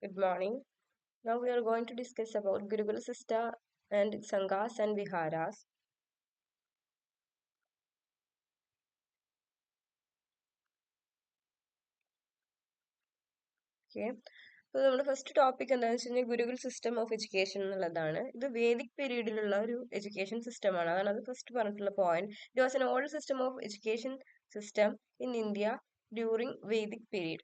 Good morning. Now we are going to discuss about Gurukula system and Sanghas and Viharas. Okay. അപ്പോൾ നമ്മുടെ first topic എന്താണെന്ന് വെച്ച് കഴിഞ്ഞാൽ Gurukul system of education എന്നുള്ളതാണ്. ഇത് വേദിക് പീരീഡിലുള്ള ഒരു എഡ്യൂക്കേഷൻ സിസ്റ്റമാണ്. അതാണ് അത് ഫസ്റ്റ് പറഞ്ഞിട്ടുള്ള point. It was an old system of education system in India during Vedic period.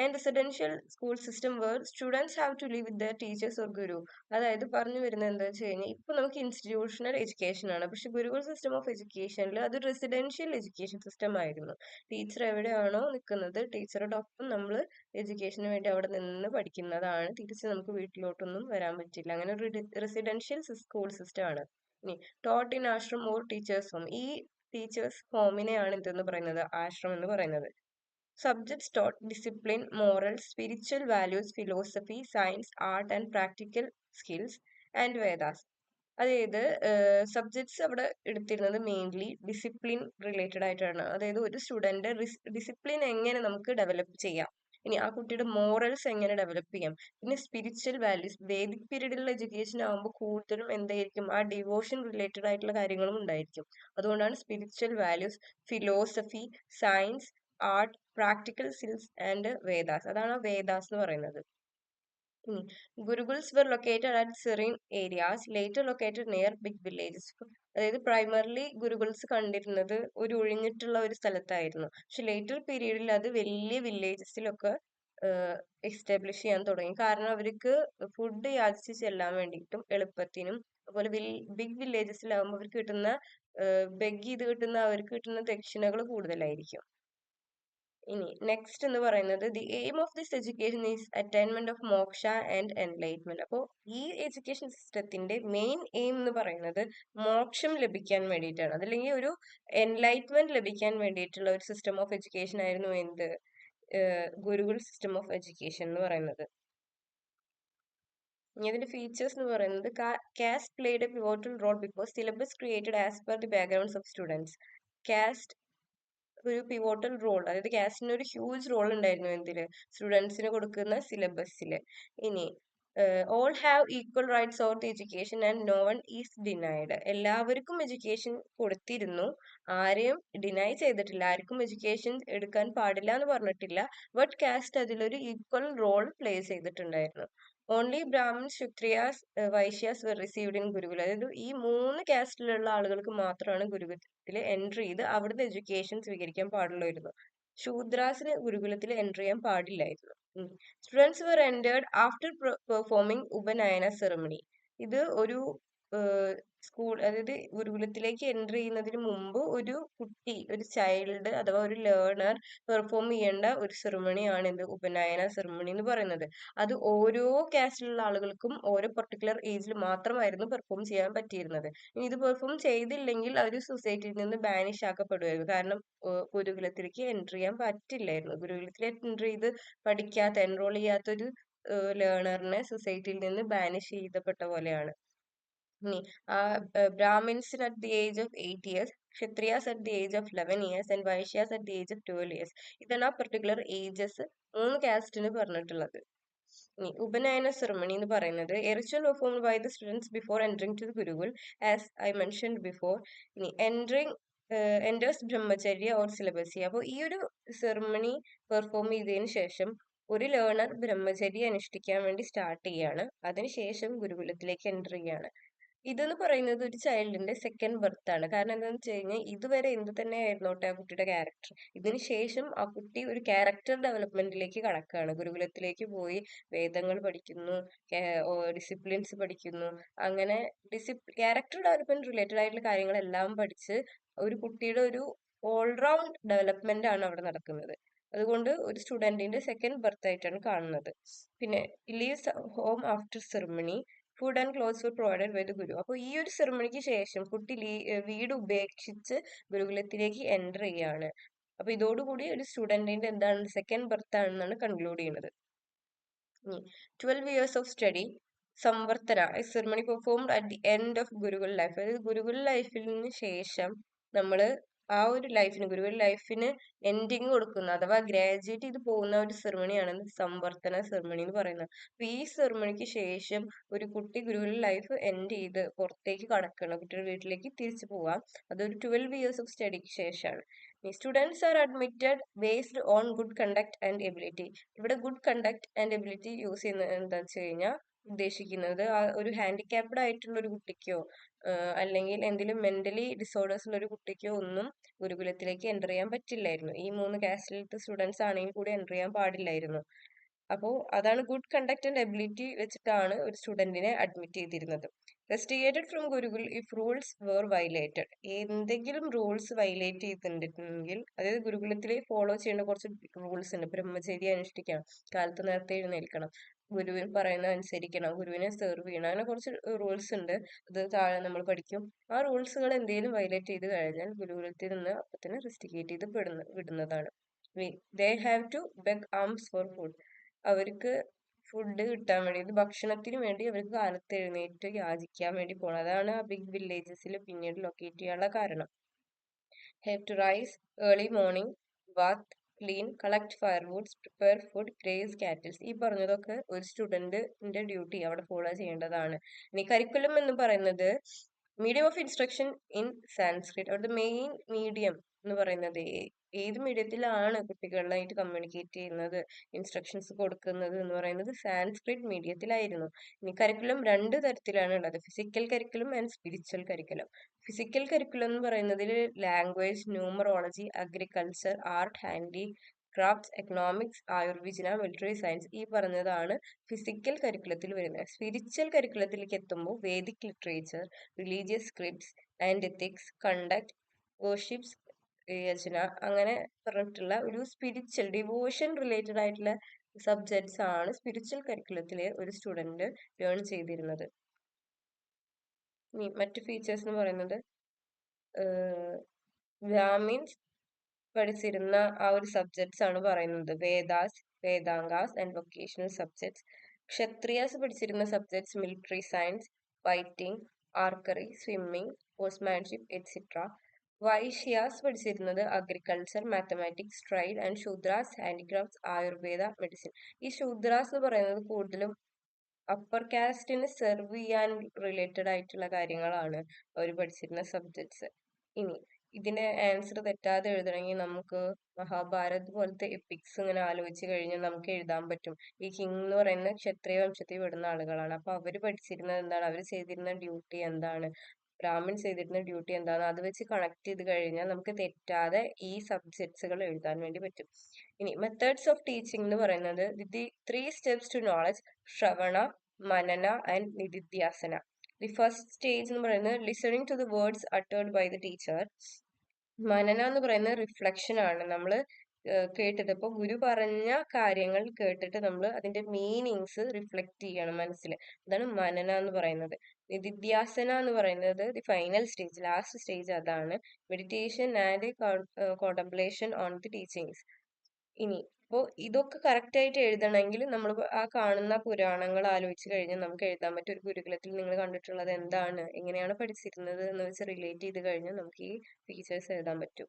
And residential school system where students have to live with the teachers or guru. അതായത് പറഞ്ഞു വരുന്നത് എന്താ വെച്ച് കഴിഞ്ഞാൽ ഇപ്പൊ നമുക്ക് ഇൻസ്റ്റിറ്റ്യൂഷണൽ എഡ്യൂക്കേഷൻ ആണ്, പക്ഷെ ഗുരുകുൽ സിസ്റ്റം ഓഫ് എഡ്യൂക്കേഷനിൽ അത് റെസിഡൻഷ്യൽ എഡ്യൂക്കേഷൻ സിസ്റ്റം ആയിരുന്നു. ടീച്ചർ എവിടെയാണോ നിൽക്കുന്നത് ടീച്ചറുടെ ഒപ്പം നമ്മൾ എഡ്യൂക്കേഷന് വേണ്ടി അവിടെ നിന്ന് പഠിക്കുന്നതാണ്. തിരിച്ച് നമുക്ക് വീട്ടിലോട്ടൊന്നും വരാൻ പറ്റില്ല. അങ്ങനെ റെസിഡൻഷ്യൽ സ്കൂൾ സിസ്റ്റം ആണ്. ഇനി taught in ashram or teachers home. ഈ ടീച്ചേഴ്സ് ഹോമിനെയാണ് എന്തെന്ന് പറയുന്നത്, ആശ്രം എന്ന് പറയുന്നത്. Subjects taught discipline, morals, spiritual values, philosophy, science, art and practical skills and Vedas. അതായത് സബ്ജക്ട്സ് അവിടെ എടുത്തിരുന്നത് മെയിൻലി ഡിസിപ്ലിൻ റിലേറ്റഡ് ആയിട്ടാണ്. അതായത് ഒരു സ്റ്റുഡന്റ് ഡിസിപ്ലിൻ എങ്ങനെ നമുക്ക് ഡെവലപ്പ് ചെയ്യാം, ഇനി ആ കുട്ടിയുടെ മോറൽസ് എങ്ങനെ ഡെവലപ്പ് ചെയ്യാം, പിന്നെ സ്പിരിച്വൽ വാല്യൂസ്. വേദിക് പീരീഡിലുള്ള എഡ്യൂക്കേഷൻ ആകുമ്പോൾ കൂടുതലും എന്തായിരിക്കും, ആ ഡിവോഷൻ റിലേറ്റഡ് ആയിട്ടുള്ള കാര്യങ്ങളും ഉണ്ടായിരിക്കും. അതുകൊണ്ടാണ് spiritual values, philosophy, science, art, practical skills and Vedas. അതാണ് വേദാസ് എന്ന് പറയുന്നത്. ഗുരുകുൽസ് were located at serene areas, later located near big villages. അതായത് പ്രൈമറിലി ഗുരുകുൽസ് കണ്ടിരുന്നത് ഒരു ഒഴിഞ്ഞിട്ടുള്ള ഒരു സ്ഥലത്തായിരുന്നു. പക്ഷെ ലേറ്റർ പീരീഡിൽ അത് വലിയ വില്ലേജസിലൊക്കെ എസ്റ്റാബ്ലിഷ് ചെയ്യാൻ തുടങ്ങി. കാരണം അവർക്ക് ഫുഡ് യാചിച്ച് ചെല്ലാൻ വേണ്ടിയിട്ടും എളുപ്പത്തിനും, അതുപോലെ ബിഗ് വില്ലേജസിലാവുമ്പോൾ അവർക്ക് കിട്ടുന്ന ബെഗ് ചെയ്ത് കിട്ടുന്ന അവർക്ക് കിട്ടുന്ന ദക്ഷിണകൾ കൂടുതലായിരിക്കും. ഇനി നെക്സ്റ്റ് എന്ന് പറയുന്നത് the aim of this education is attainment of moksha and enlightenment. അപ്പോൾ ഈ എഡ്യൂക്കേഷൻ സിസ്റ്റത്തിന്റെ മെയിൻ എയിം എന്ന് പറയുന്നത് മോക്ഷം ലഭിക്കാൻ വേണ്ടിയിട്ടാണ്, അതല്ലെങ്കിൽ ഒരു എൻലൈറ്റ്മെന്റ് ലഭിക്കാൻ വേണ്ടിയിട്ടുള്ള ഒരു സിസ്റ്റം ഓഫ് എഡ്യൂക്കേഷൻ ആയിരുന്നു എന്ത്, ഗുരുകുൽ സിസ്റ്റം ഓഫ് എഡ്യൂക്കേഷൻ എന്ന് പറയുന്നത്. ഇതിന്റെ ഫീച്ചേഴ്സ് എന്ന് പറയുന്നത് caste played a pivotal role because syllabus created as per the backgrounds of students. Caste ഒരു പിവോട്ടൽ റോൾ, അതായത് കാസ്റ്റിന് ഒരു ഹ്യൂജ് റോൾ ഉണ്ടായിരുന്നു എന്തില്, സ്റ്റുഡൻസിന് കൊടുക്കുന്ന സിലബസില്. ഇനി all have equal rights over the education and no one is denied. എല്ലാവർക്കും എഡ്യൂക്കേഷൻ കൊടുത്തിരുന്നു, ആരെയും ഡിനൈ ചെയ്തിട്ടില്ല, ആർക്കും എഡ്യൂക്കേഷൻ എടുക്കാൻ പാടില്ല എന്ന് പറഞ്ഞിട്ടില്ല. ബട്ട് കാസ്റ്റ് അതിലൊരു ഈക്വൽ റോൾ പ്ലേ ചെയ്തിട്ടുണ്ടായിരുന്നു. Only Brahmins, Kshatriyas, Vaishyas were received in ഗുരുകുല. അതായത് ഈ മൂന്ന് കാസ്റ്റിലുള്ള ആളുകൾക്ക് മാത്രമാണ് ഗുരുകുലത്തിൽ എൻട്രി ചെയ്ത് അവിടുത്തെ എഡ്യൂക്കേഷൻ സ്വീകരിക്കാൻ പാടുള്ളായിരുന്നു. ശൂദ്രാസിന് ഗുരുകുലത്തിൽ എൻട്രി ചെയ്യാൻ പാടില്ലായിരുന്നു. Students were entered after performing upanayana ceremony. ഇത് ഒരു സ്കൂൾ, അതായത് ഗുരുകുലത്തിലേക്ക് എൻട്രി ചെയ്യുന്നതിന് മുമ്പ് ഒരു കുട്ടി, ഒരു ചൈൽഡ് അഥവാ ഒരു ലേണർ പെർഫോം ചെയ്യേണ്ട ഒരു സെറമണിയാണ് എന്ത്, ഉപനയന സെറമണി എന്ന് പറയുന്നത്. അത് ഓരോ കാസ്റ്റിലുള്ള ആളുകൾക്കും ഓരോ പെർട്ടിക്കുലർ ഏജിൽ മാത്രമായിരുന്നു പെർഫോം ചെയ്യാൻ പറ്റിയിരുന്നത്. ഇനി ഇത് പെർഫോം ചെയ്തില്ലെങ്കിൽ അവർ സൊസൈറ്റിയിൽ നിന്ന് ബാനിഷ് ആക്കപ്പെടുമായിരുന്നു. കാരണം ഗുരുകുലത്തിലേക്ക് എൻട്രി ചെയ്യാൻ പറ്റില്ലായിരുന്നു. ഗുരുകുലത്തിൽ എൻട്രി ചെയ്ത് പഠിക്കാത്ത, എൻറോൾ ചെയ്യാത്തൊരു ലേണറിനെ സൊസൈറ്റിയിൽ നിന്ന് ബാനിഷ് ചെയ്തപ്പെട്ട പോലെയാണ്. ഇനി ബ്രാഹ്മിൻസിന് at the age of 8 years, Kshatriyas at the age of 11 years and Vaishyas at the age of 12 years. ഇതാണ് ആ പെർട്ടിക്കുലർ ഏജസ് മൂന്ന് കാസ്റ്റിന് പറഞ്ഞിട്ടുള്ളത്. ഇനി ഉപനയന സെറമണി എന്ന് പറയുന്നത് a ritual performed by the students before entering to the Gurukul as I mentioned before. ഇനി enters Brahmacharya or സിലബസി. അപ്പോൾ ഈ ഒരു സെറമണി പെർഫോം ചെയ്തതിന് ശേഷം ഒരു ലേണർ ബ്രഹ്മചര്യ അനുഷ്ഠിക്കാൻ വേണ്ടി സ്റ്റാർട്ട് ചെയ്യാണ്. അതിനുശേഷം ഗുരുകുലത്തിലേക്ക് എൻ്റർ ചെയ്യാണ്. ഇതെന്ന് പറയുന്നത് ഒരു ചൈൽഡിന്റെ സെക്കൻഡ് ബർത്ത് ആണ്. കാരണം എന്താണെന്ന് വെച്ച് കഴിഞ്ഞാൽ ഇതുവരെ എന്ത് തന്നെ ആയിരുന്നോട്ടെ ആ കുട്ടിയുടെ ക്യാരക്ടർ, ഇതിന് ശേഷം ആ കുട്ടി ഒരു ക്യാരക്ടർ ഡെവലപ്മെന്റിലേക്ക് കടക്കുകയാണ്. ഗുരുകുലത്തിലേക്ക് പോയി വേദങ്ങൾ പഠിക്കുന്നു, ഡിസിപ്ലിൻസ് പഠിക്കുന്നു. അങ്ങനെ ക്യാരക്ടർ ഡെവലപ്മെന്റ് റിലേറ്റഡ് ആയിട്ടുള്ള കാര്യങ്ങളെല്ലാം പഠിച്ച് ഒരു കുട്ടിയുടെ ഒരു ഓൾറൗണ്ട് ഡെവലപ്മെന്റ് ആണ് അവിടെ നടക്കുന്നത്. അതുകൊണ്ട് ഒരു സ്റ്റുഡന്റിന്റെ സെക്കൻഡ് ബർത്ത് ആയിട്ടാണ് കാണുന്നത്. പിന്നെ leaves home after ceremony, food and clothes were provided by the ഗുരു. അപ്പോൾ ഈ ഒരു സെറമണിക്ക് ശേഷം കുട്ടി വീട് ഉപേക്ഷിച്ച് ഗുരുകുലത്തിലേക്ക് എൻ്റർ ചെയ്യാണ്. അപ്പൊ ഇതോടുകൂടി ഒരു സ്റ്റുഡന്റിന്റെ എന്താണ്, സെക്കൻഡ് ബർത്ത് ആണെന്നാണ് കൺക്ലൂഡ് ചെയ്യുന്നത്. 12 years of study, സംവർത്തന ceremony performed at the end of gurukul life. അതായത് ഗുരുകുൽ ലൈഫിന് ശേഷം നമ്മൾ ആ ഒരു ലൈഫിന്, ഗുരുവിന്റെ ലൈഫിന് എൻഡിങ് കൊടുക്കുന്ന അഥവാ ഗ്രാജുവേറ്റ് ചെയ്ത് പോകുന്ന ഒരു സെറിമണിയാണ് സംവർത്തന സെറിമണി എന്ന് പറയുന്നത്. അപ്പൊ ഈ സെറിമണിക്ക് ശേഷം ഒരു കുട്ടി ഗുരുവിന്റെ ലൈഫ് എൻഡ് ചെയ്ത് പുറത്തേക്ക് കടക്കണം, കുട്ടിയുടെ വീട്ടിലേക്ക് തിരിച്ചു പോവാം. അതൊരു 12 ഇയേഴ്സ് ഓഫ് സ്റ്റഡിക്ക് ശേഷമാണ്. Students are admitted based on good conduct and ability. ഇവിടെ good conduct and ability use ചെയ്യുന്നത് എന്താ വെച്ച് കഴിഞ്ഞാൽ ഉദ്ദേശിക്കുന്നത് ഒരു ഹാൻഡിക്യാപ്ഡ് ആയിട്ടുള്ള ഒരു കുട്ടിക്കോ അല്ലെങ്കിൽ എന്തെങ്കിലും മെന്റലി ഡിസോർഡേഴ്സ് ഉള്ള ഒരു കുട്ടിക്കോ ഒന്നും ഗുരുകുലത്തിലേക്ക് എൻ്റർ ചെയ്യാൻ പറ്റില്ലായിരുന്നു. ഈ 3 കാസ്റ്റിലത്തെ സ്റ്റുഡൻസ് ആണെങ്കിൽ കൂടി എൻ്റർ ചെയ്യാൻ പാടില്ലായിരുന്നു. അപ്പോൾ അതാണ് ഗുഡ് കണ്ടക്ട് ആൻഡ് എബിലിറ്റി വെച്ചിട്ടാണ് ഒരു സ്റ്റുഡന്റിനെ അഡ്മിറ്റ് ചെയ്തിരുന്നത്. Rusticated from gurukul if rules were violated. എന്തെങ്കിലും റൂൾസ് വയലേറ്റ് ചെയ്തിട്ടുണ്ടെങ്കിൽ, അതായത് ഗുരുകുലത്തിൽ ഫോളോ ചെയ്യേണ്ട കുറച്ച് റൂൾസ് ഉണ്ട്. ബ്രഹ്മചര്യം അനുഷ്ഠിക്കണം, കാലത്ത് നേരത്തെ എഴുന്നേൽക്കണം, ഗുരുവിൻ പറയുന്നത് അനുസരിക്കണം, ഗുരുവിനെ സെർവ് ചെയ്യണം, അങ്ങനെ കുറച്ച് റൂൾസ് ഉണ്ട്. അത് താഴെ നമ്മൾ പഠിക്കും. ആ റൂൾസുകൾ എന്തെങ്കിലും വയലേറ്റ് ചെയ്ത് കഴിഞ്ഞാൽ ഗുരുകുലത്തിൽ നിന്ന് അപ്പൊ തന്നെ റെസ്റ്റിഗേറ്റ് ചെയ്ത് വിടുന്നതാണ്. They have to beg alms for food. അവർക്ക് ഫുഡ് കിട്ടാൻ വേണ്ടി, ഭക്ഷണത്തിന് വേണ്ടി അവർക്ക് കാലത്ത് എഴുന്നേറ്റ് യാചിക്കാൻ വേണ്ടി പോകണം. അതാണ് ആ ബിഗ് വില്ലേജസിൽ പിന്നീട് ലൊക്കേറ്റ് ചെയ്യാനുള്ള കാരണം. Have to rise early morning, bath, clean, collect firewoods, prepare food, graze cattles. ഈ പറഞ്ഞതൊക്കെ ഒരു സ്റ്റുഡന്റിന്റെ ഡ്യൂട്ടി അവിടെ ഫോളോ ചെയ്യേണ്ടതാണ്. ഇനി കരിക്കുലം എന്ന് പറയുന്നത് medium of instruction in Sanskrit. അവിടുത്തെ മെയിൻ മീഡിയം എന്ന് പറയുന്നത് ഏത് മീഡിയത്തിലാണ് കുട്ടികളിലായിട്ട് കമ്മ്യൂണിക്കേറ്റ് ചെയ്യുന്നത്, ഇൻസ്ട്രക്ഷൻസ് കൊടുക്കുന്നത് എന്ന് പറയുന്നത് സാൻസ്ക്രിറ്റ് മീഡിയത്തിലായിരുന്നു. ഇനി കരിക്കുലം 2 തരത്തിലാണ് ഉള്ളത്, physical curriculum and spiritual curriculum. Physical curriculum എന്ന് പറയുന്നതിൽ language, numerology, agriculture, art, handicrafts, economics, ആയുർവിജ്ഞ, മിലിറ്ററി സയൻസ്, ഈ പറഞ്ഞതാണ് ഫിസിക്കൽ കരിക്കുലത്തിൽ വരുന്നത്. സ്പിരിച്വൽ കരിക്കുലത്തിലേക്ക് എത്തുമ്പോൾ Vedic literature, religious scripts and ethics, conduct, worships, രചന, അങ്ങനെ പറഞ്ഞിട്ടുള്ള ഒരു സ്പിരിച്വൽ ഡിവോഷൻ റിലേറ്റഡ് ആയിട്ടുള്ള സബ്ജക്ട്സ് ആണ് സ്പിരിച്വൽ കരിക്കുലത്തിലെ ഒരു സ്റ്റുഡന്റ് ലേൺ ചെയ്തിരുന്നത്. ഇനി മറ്റു ഫീച്ചേഴ്സ് എന്ന് പറയുന്നത് ബ്രാഹ്മിൻസ് പഠിച്ചിരുന്ന ആ ഒരു സബ്ജക്ട്സ് ആണ് പറയുന്നത്. Vedas, Vedangas and vocational subjects. Kshatriyas പഠിച്ചിരുന്ന subjects military science, fighting, archery, swimming, horsemanship etcetera. Vaishyas പഠിച്ചിരുന്നത് agriculture, mathematics, trade, and Shudras handicrafts, Ayurveda, medicine. ഈ ശൂദ്രാസ് എന്ന് പറയുന്നത് കൂടുതലും അപ്പർ കാസ്റ്റിന് സെർവ് ചെയ്യാൻ റിലേറ്റഡ് ആയിട്ടുള്ള കാര്യങ്ങളാണ് അവർ പഠിച്ചിരുന്ന സബ്ജക്ട്സ്. ഇനി ഇതിന്റെ ആൻസർ തെറ്റാതെ എഴുതണമെങ്കിൽ നമുക്ക് മഹാഭാരത് പോലത്തെ എപ്പിക്സ് ഇങ്ങനെ ആലോചിച്ച് കഴിഞ്ഞാൽ നമുക്ക് എഴുതാൻ പറ്റും. ഈ കിങ് എന്ന് പറയുന്ന ക്ഷത്രിയ വംശത്തിൽ പെടുന്ന ആളുകളാണ്. അപ്പൊ അവര് പഠിച്ചിരുന്നത് എന്താണ്, അവർ ചെയ്തിരുന്ന ഡ്യൂട്ടി എന്താണ്, ബ്രാഹ്മിൻ ചെയ്തിരുന്ന ഡ്യൂട്ടി എന്താണ്, അത് വെച്ച് കണക്ട് ചെയ്ത് കഴിഞ്ഞാൽ നമുക്ക് തെറ്റാതെ ഈ സബ്ജക്ട്സുകൾ എഴുതാൻ വേണ്ടി പറ്റും. ഇനി മെത്തേഡ്സ് ഓഫ് ടീച്ചിങ് എന്ന് പറയുന്നത് the 3 steps to knowledge: shravana, manana and nididhyasana. The first stage എന്ന് പറയുന്നത് listening to the words uttered by the teacher. Manana എന്ന് പറയുന്നത് റിഫ്ലക്ഷൻ ആണ്. നമ്മൾ കേട്ടിട്ട് ഇപ്പൊ ഗുരു പറഞ്ഞ കാര്യങ്ങൾ കേട്ടിട്ട് നമ്മൾ അതിന്റെ മീനിങ്സ് റിഫ്ലക്ട് ചെയ്യണം മനസ്സിൽ. അതാണ് മനന എന്ന് പറയുന്നത്. നിധിധ്യാസന എന്ന് പറയുന്നത് the final stage, last stage അതാണ്. Meditation and contemplation on the teachings. ഇനി അപ്പോൾ ഇതൊക്കെ കറക്റ്റ് ആയിട്ട് എഴുതണമെങ്കിൽ നമ്മൾ ആ കാണുന്ന പുരാണങ്ങൾ ആലോചിച്ച് കഴിഞ്ഞാൽ നമുക്ക് എഴുതാൻ പറ്റും. ഒരു ഗുരുകുലത്തിൽ നിങ്ങൾ കണ്ടിട്ടുള്ളത് എന്താണ്, എങ്ങനെയാണ് പഠിച്ചിരുന്നത് എന്ന് വെച്ച് റിലേറ്റ് ചെയ്ത് കഴിഞ്ഞാൽ നമുക്ക് ഈ ഫീച്ചേഴ്സ് എഴുതാൻ പറ്റും.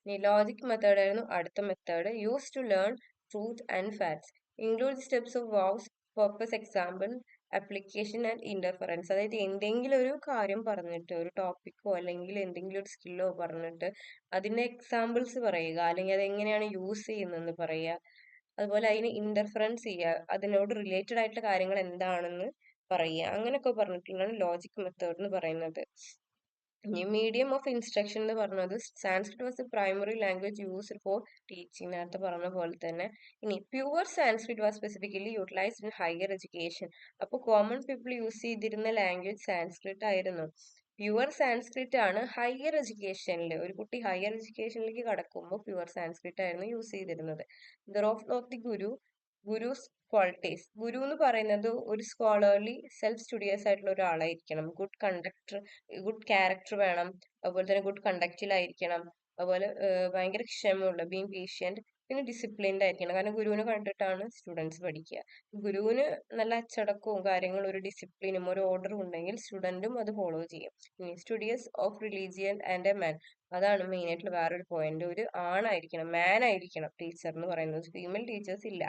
ഇനി ലോജിക് മെത്തേഡ് ആയിരുന്നു അടുത്ത method. Use to learn truth and facts. Include steps of vows, purpose, example, application and interference. അതായത് എന്തെങ്കിലും ഒരു കാര്യം പറഞ്ഞിട്ട്, ഒരു ടോപ്പിക്കോ അല്ലെങ്കിൽ എന്തെങ്കിലും ഒരു സ്കില്ലോ പറഞ്ഞിട്ട് അതിന്റെ എക്സാമ്പിൾസ് പറയുക, അല്ലെങ്കിൽ അത് എങ്ങനെയാണ് യൂസ് ചെയ്യുന്നതെന്ന് പറയുക. അതുപോലെ അതിന് ഇന്റർഫറൻസ് ചെയ്യുക, അതിനോട് റിലേറ്റഡ് ആയിട്ടുള്ള കാര്യങ്ങൾ എന്താണെന്ന് പറയുക. അങ്ങനെയൊക്കെ പറഞ്ഞിട്ടുള്ളതാണ് ലോജിക് മെത്തേഡ് എന്ന് പറയുന്നത്. ഇനി മീഡിയം ഓഫ് ഇൻസ്ട്രക്ഷൻ എന്ന് പറഞ്ഞത് Sanskrit was the primary language used for teaching, നേരത്തെ പറഞ്ഞ പോലെ തന്നെ. ഇനി pure Sanskrit was specifically utilised in higher education. അപ്പോൾ കോമൺ പീപ്പിൾ യൂസ് ചെയ്തിരുന്ന ലാംഗ്വേജ് സാൻസ്ക്രിറ്റ് ആയിരുന്നു. പ്യുവർ സാൻസ്ക്രിറ്റ് ആണ് ഹയർ എഡ്യൂക്കേഷനിൽ, ഒരു കുട്ടി ഹയർ എഡ്യൂക്കേഷനിലേക്ക് കടക്കുമ്പോൾ പ്യുവർ സാൻസ്ക്രിറ്റ് ആയിരുന്നു യൂസ് ചെയ്തിരുന്നത്. The role of the gurus qualities. Guru എന്ന് പറയുന്നത് ഒരു സ്കോളർലി സെൽഫ് സ്റ്റുഡിയസ് ആയിട്ടുള്ള ഒരാളായിരിക്കണം. ഗുഡ് ക്യാരക്ടർ വേണം, അതുപോലെ തന്നെ ഗുഡ് കണ്ടക്റ്റിലായിരിക്കണം, അതുപോലെ ഭയങ്കര ക്ഷമയുള്ള, ബീങ് പേഷ്യന്റ്, പിന്നെ ഡിസിപ്ലിൻഡ് ആയിരിക്കണം. കാരണം ഗുരുവിനെ കണ്ടിട്ടാണ് സ്റ്റുഡൻസ് പഠിക്കുക. ഗുരുവിന് നല്ല അച്ചടക്കവും കാര്യങ്ങളും ഒരു ഡിസിപ്ലിനും ഒരു ഓർഡറും ഉണ്ടെങ്കിൽ സ്റ്റുഡന്റും അത് ഫോളോ ചെയ്യും. ഇനി studious of religion and a man, അതാണ് മെയിൻ ആയിട്ടുള്ള വേറൊരു പോയിന്റ്. ഒരു ആണായിരിക്കണം, മാൻ ആയിരിക്കണം ടീച്ചർ എന്ന് പറയുന്നത്. ഫീമെയിൽ ടീച്ചേഴ്സ് ഇല്ല.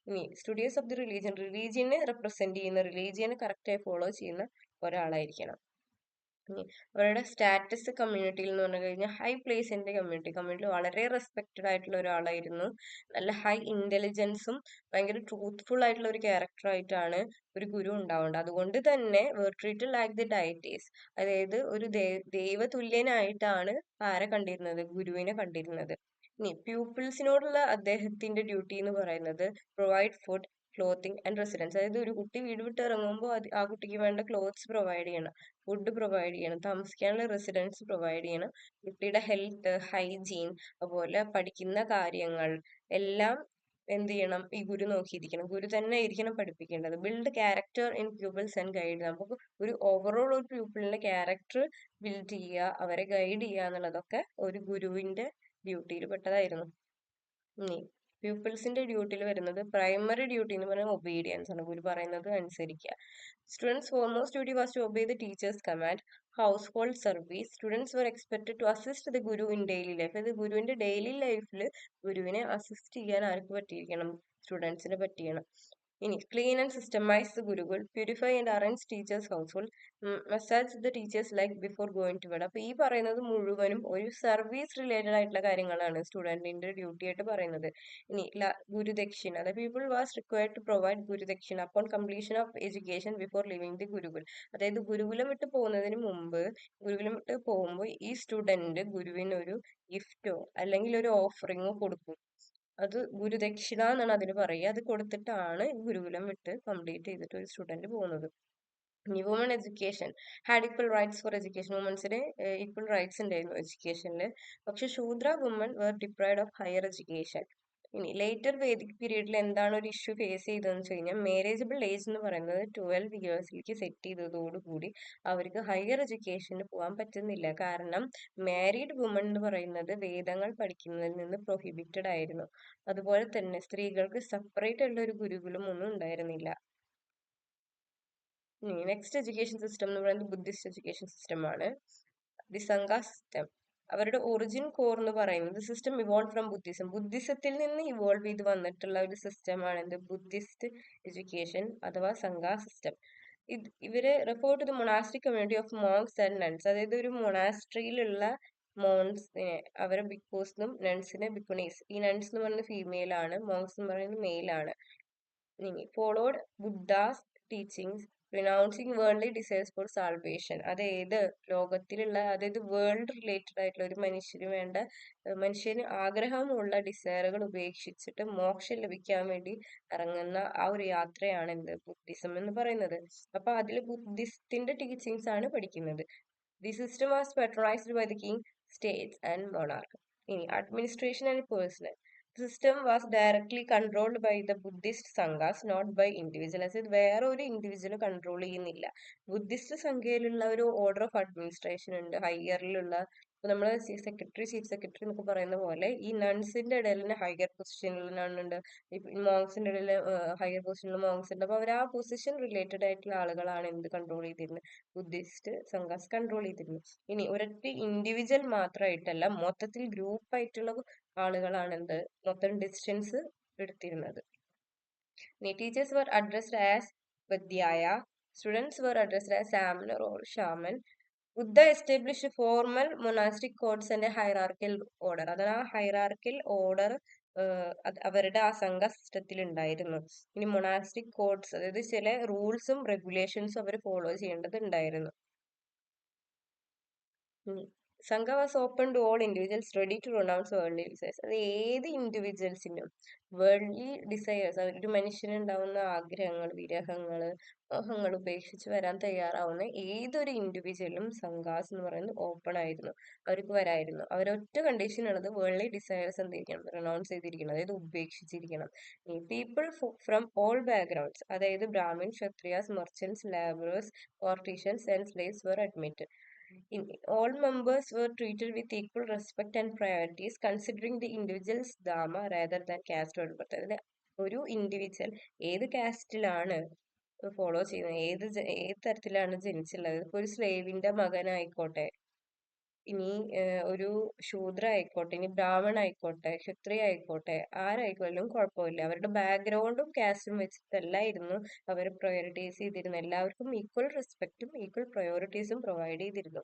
ഇനി സ്റ്റുഡിയസ് ഓഫ് ദി റിലീജിയൻ, റിലീജിയനെ റെപ്രസെന്റ് ചെയ്യുന്ന, റിലീജിയനെ കറക്റ്റായി ഫോളോ ചെയ്യുന്ന ഒരാളായിരിക്കണം. അവരുടെ സ്റ്റാറ്റസ് കമ്മ്യൂണിറ്റിയിൽ എന്ന് പറഞ്ഞു കഴിഞ്ഞാൽ high place in the community വളരെ റെസ്പെക്റ്റഡ് ആയിട്ടുള്ള ഒരാളായിരുന്നു. നല്ല ഹൈ ഇന്റലിജൻസും ഭയങ്കര ട്രൂത്ത്ഫുൾ ആയിട്ടുള്ള ഒരു ക്യാരക്ടർ ആയിട്ടാണ് ഒരു ഗുരു ഉണ്ടാവേണ്ടത്. അതുകൊണ്ട് തന്നെ ട്രീറ്റഡ് ലൈക്ക് ദി ഡയറ്റീസ്, അതായത് ഒരു ദൈവതുല്യനായിട്ടാണ് ആരെ കണ്ടിരുന്നത്, ഗുരുവിനെ കണ്ടിരുന്നത്. ഇനി പ്യൂപ്പിൾസിനോടുള്ള അദ്ദേഹത്തിന്റെ ഡ്യൂട്ടി എന്ന് പറയുന്നത് provide food, clothing and residence, അതായത് ഒരു കുട്ടി വീട് വിട്ട് ഇറങ്ങുമ്പോൾ ആ കുട്ടിക്ക് വേണ്ട ക്ലോത്ത്സ് പ്രൊവൈഡ് ചെയ്യണം, ഫുഡ് പ്രൊവൈഡ് ചെയ്യണം, താമസിക്കാനുള്ള റെസിഡൻസ് പ്രൊവൈഡ് ചെയ്യണം, കുട്ടിയുടെ ഹെൽത്ത്, ഹൈജീൻ, അതുപോലെ പഠിക്കുന്ന കാര്യങ്ങൾ എല്ലാം എന്ത് ചെയ്യണം, ഈ ഗുരു നോക്കിയിരിക്കണം. ഗുരു തന്നെ ആയിരിക്കണം പഠിപ്പിക്കേണ്ടത്. Build character in pupils and guide, നമുക്ക് ഒരു ഓവറോൾ ഒരു പ്യൂപ്പിളിന്റെ ക്യാരക്ടർ ബിൽഡ് ചെയ്യുക, അവരെ ഗൈഡ് ചെയ്യുക എന്നുള്ളതൊക്കെ ഒരു ഗുരുവിന്റെ ഡ്യൂട്ടിയിൽ പെട്ടതായിരുന്നു. ഇനി പ്യൂപ്പിൾസിന്റെ ഡ്യൂട്ടിയിൽ വരുന്നത് പ്രൈമറി ഡ്യൂട്ടി എന്ന് പറയുന്നത് ഒബീഡിയൻസ് ആണ്. ഗുരു പറയുന്നത് അനുസരിക്കുക. Students foremost duty was to obey the teachers command. Household service, students were expected to assist the guru in daily life, അത് ഗുരുവിന്റെ ഡെയിലി ലൈഫിൽ ഗുരുവിനെ അസിസ്റ്റ് ചെയ്യാൻ ആർക്ക് പറ്റിയിരിക്കണം, സ്റ്റുഡൻസിന് പറ്റിയണം. ഇനി clean and systemise the gurukul, purify and arrange teachers household, massage the teachers like before going to bed. അപ്പൊ ഈ പറയുന്നത് മുഴുവനും ഒരു സർവീസ് റിലേറ്റഡ് ആയിട്ടുള്ള കാര്യങ്ങളാണ് സ്റ്റുഡന്റിന്റെ ഡ്യൂട്ടി ആയിട്ട് പറയുന്നത്. ഇനി gurudakshina, the people was required to provide gurudakshina upon completion of education before living the gurukul, അതായത് ഗുരുകുലം വിട്ട് പോകുന്നതിന് മുമ്പ്, ഗുരുകുലം വിട്ട് പോകുമ്പോൾ ഈ സ്റ്റുഡന്റ് ഗുരുവിനൊരു ഗിഫ്റ്റോ അല്ലെങ്കിൽ ഒരു ഓഫറിങ്ങോ കൊടുക്കും. അത് ഗുരുദക്ഷിണ എന്നാണ് അതിന് പറയുക. അത് കൊടുത്തിട്ടാണ് ഗുരുകുലം വിട്ട് കംപ്ലീറ്റ് ചെയ്തിട്ട് ഒരു സ്റ്റുഡന്റ് പോകുന്നത്. ഇനി woman education had equal rights for education, വുമൻസിന് ഈക്വൽ റൈറ്റ്സ് ഉണ്ടായിരുന്നു എഡ്യൂക്കേഷനിൽ. പക്ഷെ Shudra woman were deprived of higher education. ഇനി ലേറ്റർ വേദിക് പീരീഡിൽ എന്താണ് ഒരു ഇഷ്യൂ ഫേസ് ചെയ്തതെന്ന് വെച്ച് കഴിഞ്ഞാൽ മാരേജബിൾ ഏജ് എന്ന് പറയുന്നത് 12 ഇയേഴ്സിലേക്ക് സെറ്റ് ചെയ്തതോടുകൂടി അവർക്ക് ഹയർ എഡ്യൂക്കേഷന് പോകാൻ പറ്റുന്നില്ല. കാരണം മാരീഡ് വുമൺ എന്ന് പറയുന്നത് വേദങ്ങൾ പഠിക്കുന്നതിൽ നിന്ന് പ്രൊഹിബിറ്റഡ് ആയിരുന്നു. അതുപോലെ തന്നെ സ്ത്രീകൾക്ക് സെപ്പറേറ്റ് ഉള്ള ഒരു ഗുരുകുലം ഒന്നും ഉണ്ടായിരുന്നില്ല. നെക്സ്റ്റ് എഡ്യൂക്കേഷൻ സിസ്റ്റം എന്ന് പറയുന്നത് ബുദ്ധിസ്റ്റ് എഡ്യൂക്കേഷൻ സിസ്റ്റം ആണ്. ദി സംഘ സിസ്റ്റം, അവരുടെ ഒറിജിൻ കോർ എന്ന് പറയുന്നത് സിസ്റ്റം ഇവോൾവ് ഫ്രം ബുദ്ധിസം, ബുദ്ധിസത്തിൽ നിന്ന് ഇവോൾവ് ചെയ്ത് വന്നിട്ടുള്ള ഒരു സിസ്റ്റമാണ് എന്ത്, ബുദ്ധിസ്റ്റ് എഡ്യൂക്കേഷൻ അഥവാ സംഘ സിസ്റ്റം. ഇവര് refer to the monastic community of monks and nuns, അതായത് ഒരു മൊണാസ്ട്രിയിലുള്ള മോൺസിനെ അവരെ ബിക്കോസും നൺസിനെ ബിക്കുണീസ്, ഈ നൺസ് എന്ന് പറയുന്നത് ഫീമെയിൽ ആണ്, മോങ്സ് എന്ന് പറയുന്നത് മെയിൽ ആണ്. Followed Buddha's teachings renouncing worldly desires for salvation, അതായത് ലോകത്തിലുള്ള, അതായത് വേൾഡ് റിലേറ്റഡ് ആയിട്ടുള്ള ഒരു മനുഷ്യന് വേണ്ട, മനുഷ്യന് ആഗ്രഹമുള്ള ഡിസയറുകൾ ഉപേക്ഷിച്ചിട്ട് മോക്ഷം ലഭിക്കാൻ വേണ്ടി ഇറങ്ങുന്ന ആ ഒരു യാത്രയാണ് എന്ത്, ബുദ്ധിസം എന്ന് പറയുന്നത്. അപ്പൊ അതിൽ ബുദ്ധിസത്തിന്റെ ടീച്ചിങ്സ് ആണ് പഠിക്കുന്നത്. The system was patronized by the king, states and monarch. ഇനി administration and personnel, system was directly controlled by the Buddhist Sanghas not by individual, അതായത് വേറെ ഒരു ഇൻഡിവിജ്വൽ കൺട്രോൾ ചെയ്യുന്നില്ല. ബുദ്ധിസ്റ്റ് സംഖ്യയിലുള്ള ഒരു ഓർഡർ ഓഫ് അഡ്മിനിസ്ട്രേഷൻ ഉണ്ട്, ഹയറിലുള്ള. ഇപ്പൊ നമ്മള് സെക്രട്ടറി, ചീഫ് സെക്രട്ടറി എന്നൊക്കെ പറയുന്ന പോലെ ഈ നൺസിന്റെ ഇടയിൽ തന്നെ ഹയർ പൊസിഷനിലുള്ള നണ്ണുണ്ട്, മോങ്സിന്റെ ഇടയിൽ ഹയർ പൊസിഷനിലുള്ള മോങ്സ് ഉണ്ട്. അപ്പൊ അവർ ആ പൊസിഷൻ റിലേറ്റഡ് ആയിട്ടുള്ള ആളുകളാണ് എന്ത് കൺട്രോൾ ചെയ്തിരുന്നത്, ബുദ്ധിസ്റ്റ് സംഘാസ് കൺട്രോൾ ചെയ്തിരുന്നു. ഇനി ഒരൊറ്റ ഇൻഡിവിജ്വൽ മാത്രമായിട്ടല്ല, മൊത്തത്തിൽ ഗ്രൂപ്പ് ആയിട്ടുള്ള ആളുകളാണ് എന്ത് മൊത്തം ഡിസ്റ്റൻസ് എടുത്തിരുന്നത്. Teachers were addressed as Vadyaya, students were addressed as Samana or Shaman. Buddha established formal monastic codes and a hierarchical order. അതാണ് ആ ഹൈറാർക്കിൽ ഓർഡർ അവരുടെ ആ സംഘ സിസ്റ്റത്തിൽ ഉണ്ടായിരുന്നു. ഇനി മൊണാസ്റ്റിക് കോഡ്സ്, അതായത് ചില റൂൾസും റെഗുലേഷൻസും അവർ ഫോളോ ചെയ്യേണ്ടതുണ്ടായിരുന്നു. Sangha was open to all individuals ready to renounce worldly desires, അത് ഏത് ഇൻഡിവിജ്വൽസിനും വേൾഡ്ലി ഡിസൈർസ്, ഒരു മനുഷ്യനുണ്ടാവുന്ന ആഗ്രഹങ്ങൾ, വിരഹങ്ങൾ, മോഹങ്ങൾ ഉപേക്ഷിച്ച് വരാൻ തയ്യാറാവുന്ന ഏതൊരു ഇൻഡിവിജ്വലും സംഘാസ് എന്ന് പറയുന്നത് ഓപ്പൺ ആയിരുന്നു, അവർക്ക് വരായിരുന്നു. അവരൊറ്റ കണ്ടീഷൻ ഉള്ളത് വേൾഡ്ലി ഡിസൈർസ് എന്തിരിക്കണം, റൊണൗൺസ് ചെയ്തിരിക്കണം, അതായത് ഉപേക്ഷിച്ചിരിക്കണം. പീപ്പിൾ ഫ്രം ഓൾ ബാക്ക്ഗ്രൗണ്ട്സ്, അതായത് ബ്രാഹ്മിൻ, ക്ഷത്രിയാസ്, മെർച്ചൻസ്, ലാബറേഴ്സ്, പോർട്ടീഷ്യൻസ് and slaves were admitted. All members were treated with equal respect and priorities, considering the individual's dharma rather than caste or birth. അതായത് ഒരു individual ഏത് കാസ്റ്റിലാണ് follow ചെയ്യുന്നത്, ഏത് തരത്തിലാണ് ജനിച്ചുള്ളത്, ഇപ്പൊ ഒരു സ്ലേവിന്റെ മകനായിക്കോട്ടെ, ഇനി ഒരു ശൂദ്ര ആയിക്കോട്ടെ, ഇനി ബ്രാഹ്മണ ആയിക്കോട്ടെ, ക്ഷത്രിയ ആയിക്കോട്ടെ, ആരായിക്കോട്ടെ കുഴപ്പമില്ല. അവരുടെ ബാക്ക്ഗ്രൗണ്ടും കാസ്റ്റും വെച്ചിട്ടല്ലായിരുന്നു അവർ പ്രയോറിറ്റൈസ് ചെയ്തിരുന്നത്. എല്ലാവർക്കും ഈക്വൽ റെസ്പെക്റ്റും ഈക്വൽ പ്രയോറിറ്റീസും പ്രൊവൈഡ് ചെയ്തിരുന്നു.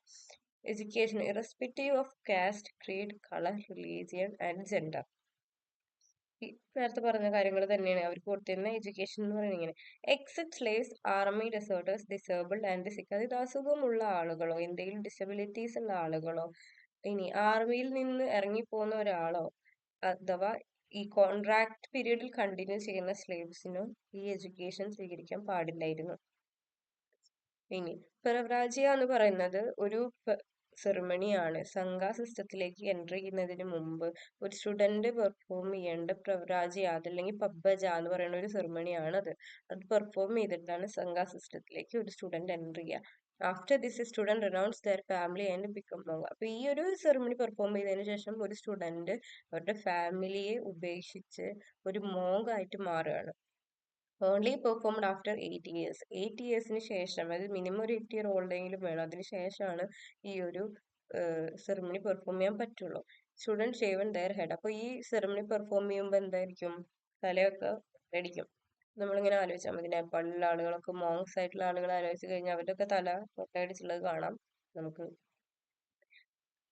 Education irrespective of caste, creed, colour, religion and gender. ഈ നേരത്തെ പറഞ്ഞ കാര്യങ്ങൾ തന്നെയാണ് അവർക്ക് കൊടുത്തിരുന്ന എഡ്യൂക്കേഷൻ എന്ന് പറയുന്നത്. ഇങ്ങനെ except slaves, army deserters, disabled and sick, അതായത് അസുഖമുള്ള ആളുകളോ എന്തെങ്കിലും ഡിസബിലിറ്റീസ് ഉള്ള ആളുകളോ, ഇനി ആർമിയിൽ നിന്ന് ഇറങ്ങിപ്പോകുന്ന ഒരാളോ, അഥവാ ഈ കോൺട്രാക്ട് പീരീഡിൽ കണ്ടിന്യൂ ചെയ്യുന്ന സ്ലേവ്സിനും ഈ എഡ്യൂക്കേഷൻ സ്വീകരിക്കാൻ പാടില്ലായിരുന്നു. ഇനി പിറവ്രാജ്യ എന്ന് പറയുന്നത് ഒരു സെറിമണിയാണ്. സംഘ സിസ്റ്റത്തിലേക്ക് എൻട്രി ചെയ്യുന്നതിന് മുമ്പ് ഒരു സ്റ്റുഡന്റ് പെർഫോം ചെയ്യേണ്ട പ്രവ്രാജ്യ അതല്ലെങ്കിൽ പബ്ബജ എന്ന് പറയുന്ന ഒരു സെറിമണിയാണ് അത്. അത് പെർഫോം ചെയ്തിട്ടാണ് സംഘ സിസ്റ്റത്തിലേക്ക് ഒരു സ്റ്റുഡന്റ് എൻട്രി ചെയ്യുക. After this student renounce their family and become monk. അപ്പൊ ഈ ഒരു സെറിമണി പെർഫോം ചെയ്തതിനു ശേഷം ഒരു സ്റ്റുഡന്റ് അവരുടെ ഫാമിലിയെ ഉപേക്ഷിച്ച് ഒരു മോങ് ആയിട്ട് മാറുകയാണ്. Only performed after 8 years. 8 ഇയേഴ്സിന് ശേഷം, അതായത് മിനിമം ഒരു 8 ഇയർ ഓൾഡെങ്കിലും വേണം, അതിന് ശേഷമാണ് ഈ ഒരു സെറിമണി പെർഫോം ചെയ്യാൻ പറ്റുള്ളൂ. Student shaven their head. അപ്പൊ ഈ സെറിമണി പെർഫോം ചെയ്യുമ്പോൾ എന്തായിരിക്കും, തലയൊക്കെ അടിക്കും. നമ്മളിങ്ങനെ ആലോചിച്ചാൽ മതി, നേപ്പാളിലുള്ള ആളുകളൊക്കെ മോങ്സ് ആയിട്ടുള്ള ആളുകൾ ആലോചിച്ച് കഴിഞ്ഞാൽ അവരുടെയൊക്കെ തല മുട്ടയടിച്ചുള്ളത് കാണാം നമുക്ക്.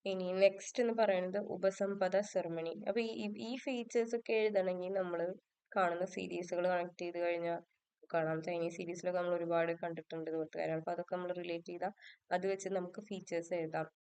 ഇനി നെക്സ്റ്റ് എന്ന് പറയുന്നത് ഉപസംപദ സെറിമണി. അപ്പൊ ഈ ഫീച്ചേഴ്സ് ഒക്കെ എഴുതണമെങ്കിൽ നമ്മൾ കാണുന്ന സീരീസുകൾ കണക്ട് ചെയ്ത് കഴിഞ്ഞാൽ കാണാം. ചൈനീസ് സീരീസിലൊക്കെ നമ്മൾ ഒരുപാട് കണ്ടിട്ടുണ്ട് ഇതുപോലത്തെ കാര്യങ്ങൾ. അപ്പൊ അതൊക്കെ നമ്മൾ റിലേറ്റ് ചെയ്താൽ അത് വെച്ച് നമുക്ക് ഫീച്ചേഴ്സ് എഴുതാം.